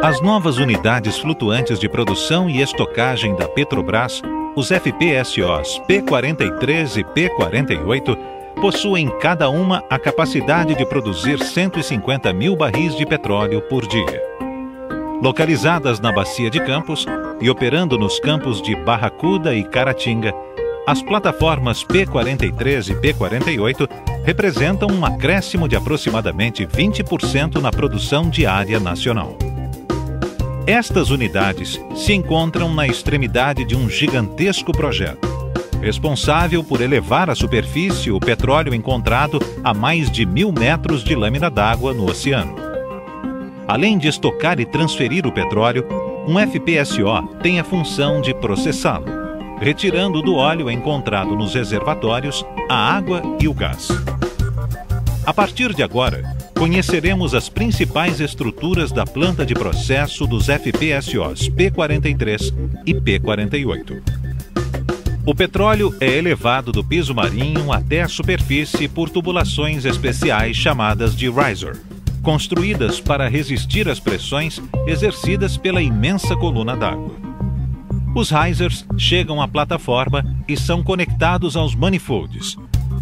As novas unidades flutuantes de produção e estocagem da Petrobras, os FPSOs P-43 e P-48, possuem cada uma a capacidade de produzir 150 mil barris de petróleo por dia. Localizadas na Bacia de Campos e operando nos campos de Barracuda e Caratinga, as plataformas P-43 e P-48 representam um acréscimo de aproximadamente 20% na produção diária nacional. Estas unidades se encontram na extremidade de um gigantesco projeto, responsável por elevar à superfície o petróleo encontrado a mais de 1.000 metros de lâmina d'água no oceano. Além de estocar e transferir o petróleo, um FPSO tem a função de processá-lo, retirando do óleo encontrado nos reservatórios a água e o gás. A partir de agora, conheceremos as principais estruturas da planta de processo dos FPSOs P-43 e P-48. O petróleo é elevado do piso marinho até a superfície por tubulações especiais chamadas de riser, construídas para resistir às pressões exercidas pela imensa coluna d'água. Os risers chegam à plataforma e são conectados aos manifolds,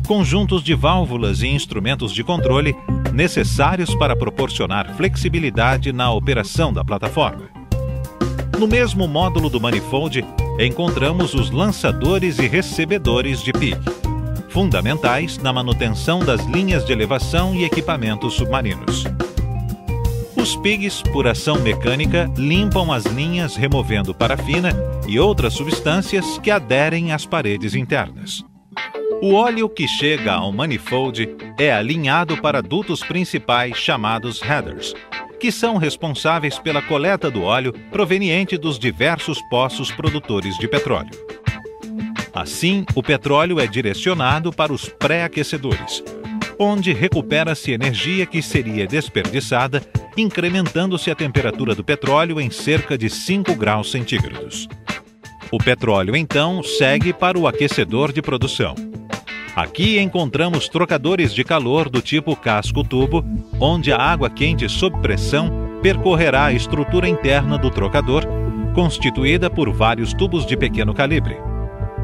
conjuntos de válvulas e instrumentos de controle necessários para proporcionar flexibilidade na operação da plataforma. No mesmo módulo do manifold, encontramos os lançadores e recebedores de PIG, fundamentais na manutenção das linhas de elevação e equipamentos submarinos. Os PIGs, por ação mecânica, limpam as linhas removendo parafina e outras substâncias que aderem às paredes internas. O óleo que chega ao manifold é alinhado para dutos principais chamados headers, que são responsáveis pela coleta do óleo proveniente dos diversos poços produtores de petróleo. Assim, o petróleo é direcionado para os pré-aquecedores, onde recupera-se energia que seria desperdiçada, incrementando-se a temperatura do petróleo em cerca de 5 graus centígrados. O petróleo, então, segue para o aquecedor de produção. Aqui encontramos trocadores de calor do tipo casco-tubo, onde a água quente sob pressão percorrerá a estrutura interna do trocador, constituída por vários tubos de pequeno calibre.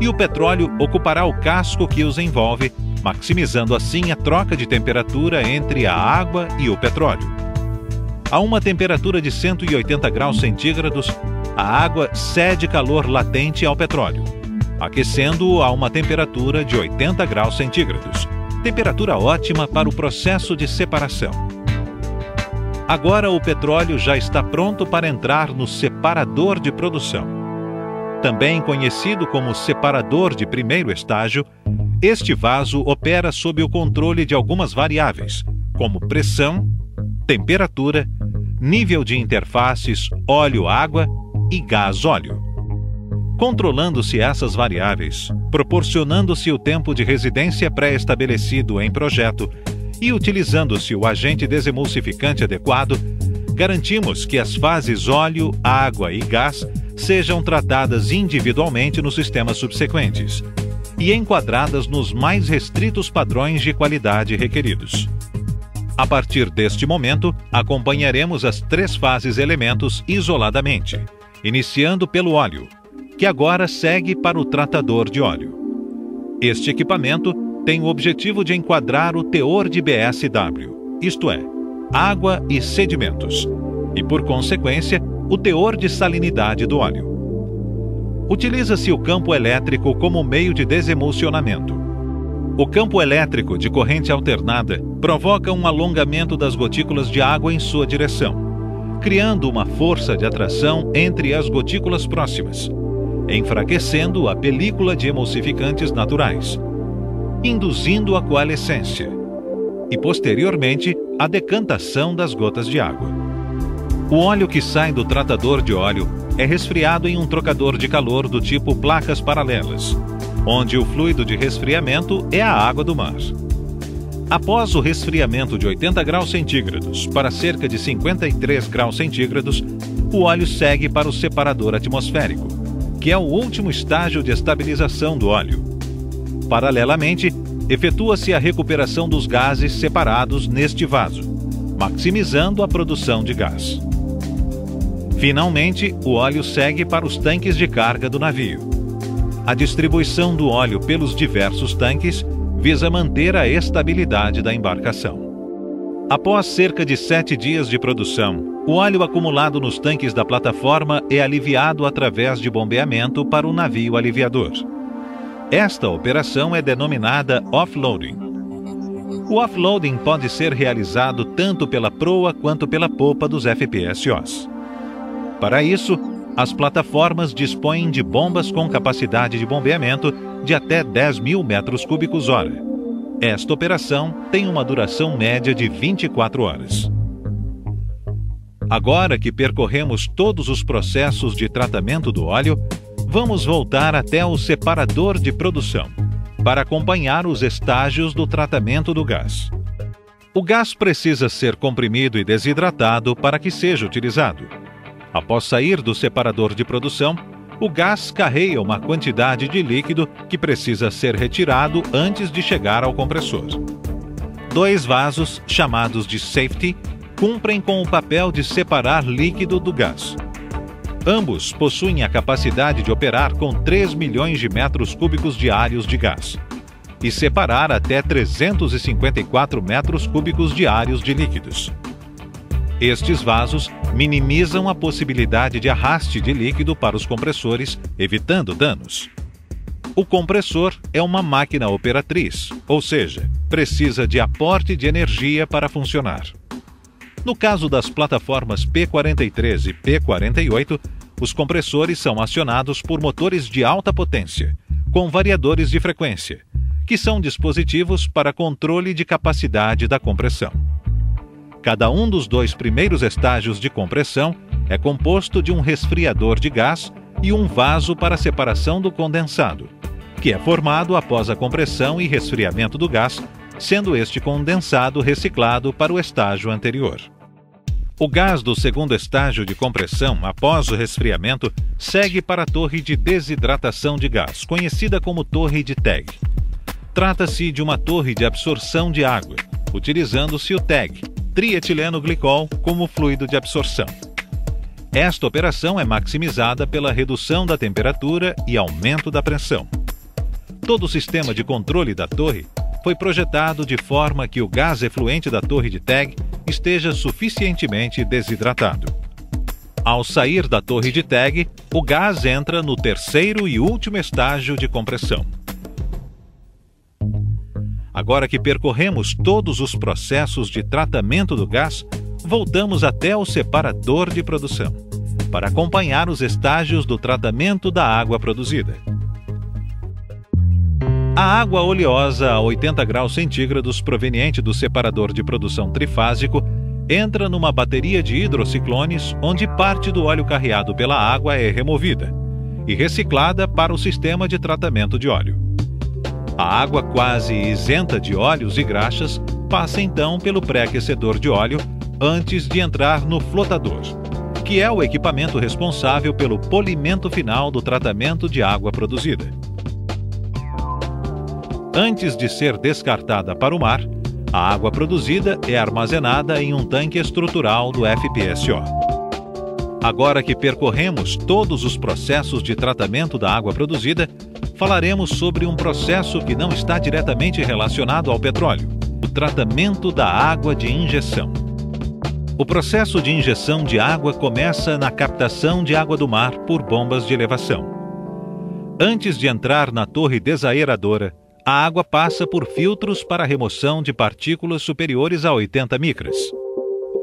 E o petróleo ocupará o casco que os envolve, maximizando assim a troca de temperatura entre a água e o petróleo. A uma temperatura de 180 graus centígrados, a água cede calor latente ao petróleo, aquecendo-o a uma temperatura de 80 graus centígrados, temperatura ótima para o processo de separação. Agora o petróleo já está pronto para entrar no separador de produção. Também conhecido como separador de primeiro estágio, este vaso opera sob o controle de algumas variáveis, como pressão, temperatura, nível de interfaces óleo-água e gás-óleo. Controlando-se essas variáveis, proporcionando-se o tempo de residência pré-estabelecido em projeto e utilizando-se o agente desemulsificante adequado, garantimos que as fases óleo, água e gás sejam tratadas individualmente nos sistemas subsequentes e enquadradas nos mais restritos padrões de qualidade requeridos. A partir deste momento, acompanharemos as 3 fases elementos isoladamente, iniciando pelo óleo, que agora segue para o tratador de óleo. Este equipamento tem o objetivo de enquadrar o teor de BSW, isto é, água e sedimentos, e por consequência, o teor de salinidade do óleo. Utiliza-se o campo elétrico como meio de desemulsionamento. O campo elétrico de corrente alternada provoca um alongamento das gotículas de água em sua direção, criando uma força de atração entre as gotículas próximas, enfraquecendo a película de emulsificantes naturais, induzindo a coalescência e, posteriormente, a decantação das gotas de água. O óleo que sai do tratador de óleo é resfriado em um trocador de calor do tipo placas paralelas, onde o fluido de resfriamento é a água do mar. Após o resfriamento de 80 graus centígrados para cerca de 53 graus centígrados, o óleo segue para o separador atmosférico, que é o último estágio de estabilização do óleo. Paralelamente, efetua-se a recuperação dos gases separados neste vaso, maximizando a produção de gás. Finalmente, o óleo segue para os tanques de carga do navio. A distribuição do óleo pelos diversos tanques visa manter a estabilidade da embarcação. Após cerca de 7 dias de produção, o óleo acumulado nos tanques da plataforma é aliviado através de bombeamento para o navio aliviador. Esta operação é denominada offloading. O offloading pode ser realizado tanto pela proa quanto pela popa dos FPSOs. Para isso, as plataformas dispõem de bombas com capacidade de bombeamento de até 10.000 metros cúbicos hora. Esta operação tem uma duração média de 24 horas. Agora que percorremos todos os processos de tratamento do óleo, vamos voltar até o separador de produção, para acompanhar os estágios do tratamento do gás. O gás precisa ser comprimido e desidratado para que seja utilizado. Após sair do separador de produção, o gás carrega uma quantidade de líquido que precisa ser retirado antes de chegar ao compressor. 2 vasos, chamados de safety, cumprem com o papel de separar líquido do gás. Ambos possuem a capacidade de operar com 3 milhões de metros cúbicos diários de gás e separar até 354 metros cúbicos diários de líquidos. Estes vasos minimizam a possibilidade de arraste de líquido para os compressores, evitando danos. O compressor é uma máquina operatriz, ou seja, precisa de aporte de energia para funcionar. No caso das plataformas P-43 e P-48, os compressores são acionados por motores de alta potência, com variadores de frequência, que são dispositivos para controle de capacidade da compressão. Cada um dos 2 primeiros estágios de compressão é composto de um resfriador de gás e um vaso para separação do condensado, que é formado após a compressão e resfriamento do gás, sendo este condensado reciclado para o estágio anterior. O gás do segundo estágio de compressão, após o resfriamento, segue para a torre de desidratação de gás, conhecida como torre de TEG. Trata-se de uma torre de absorção de água, utilizando-se o TEG, trietileno glicol, como fluido de absorção. Esta operação é maximizada pela redução da temperatura e aumento da pressão. Todo o sistema de controle da torre foi projetado de forma que o gás efluente da torre de TEG esteja suficientemente desidratado. Ao sair da torre de TEG, o gás entra no terceiro e último estágio de compressão. Agora que percorremos todos os processos de tratamento do gás, voltamos até o separador de produção, para acompanhar os estágios do tratamento da água produzida. A água oleosa a 80 graus centígrados proveniente do separador de produção trifásico entra numa bateria de hidrociclones, onde parte do óleo carreado pela água é removida e reciclada para o sistema de tratamento de óleo. A água quase isenta de óleos e graxas passa então pelo pré-aquecedor de óleo antes de entrar no flotador, que é o equipamento responsável pelo polimento final do tratamento de água produzida. Antes de ser descartada para o mar, a água produzida é armazenada em um tanque estrutural do FPSO. Agora que percorremos todos os processos de tratamento da água produzida, falaremos sobre um processo que não está diretamente relacionado ao petróleo: o tratamento da água de injeção. O processo de injeção de água começa na captação de água do mar por bombas de elevação. Antes de entrar na torre desaeradora, a água passa por filtros para remoção de partículas superiores a 80 micras.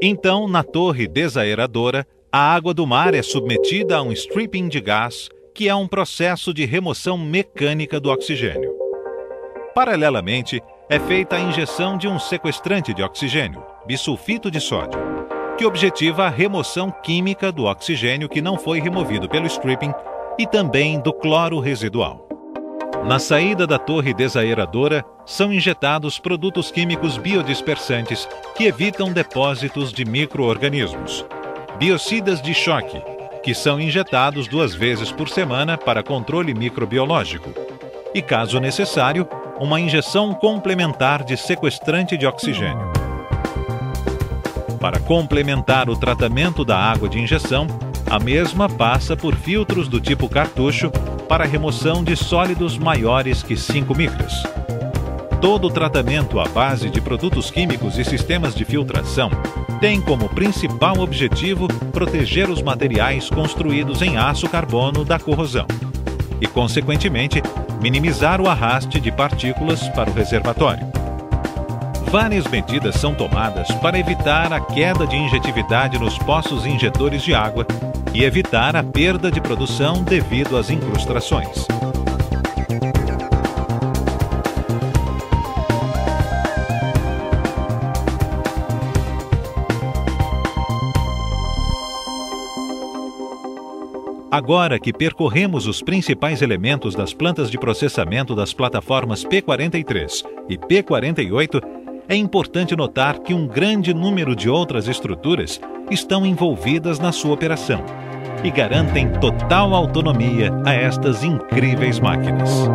Então, na torre desaeradora, a água do mar é submetida a um stripping de gás, que é um processo de remoção mecânica do oxigênio. Paralelamente, é feita a injeção de um sequestrante de oxigênio, bisulfito de sódio, que objetiva a remoção química do oxigênio que não foi removido pelo stripping e também do cloro residual. Na saída da torre desaeradora, são injetados produtos químicos biodispersantes que evitam depósitos de micro-organismos, biocidas de choque, que são injetados 2 vezes por semana para controle microbiológico, e, caso necessário, uma injeção complementar de sequestrante de oxigênio. Para complementar o tratamento da água de injeção, A mesma passa por filtros do tipo cartucho para remoção de sólidos maiores que 5 micras. Todo o tratamento à base de produtos químicos e sistemas de filtração tem como principal objetivo proteger os materiais construídos em aço carbono da corrosão e, consequentemente, minimizar o arraste de partículas para o reservatório. Várias medidas são tomadas para evitar a queda de injetividade nos poços injetores de água e evitar a perda de produção devido às incrustações. Agora que percorremos os principais elementos das plantas de processamento das plataformas P43 e P48, é importante notar que um grande número de outras estruturas estão envolvidas na sua operação e garantem total autonomia a estas incríveis máquinas.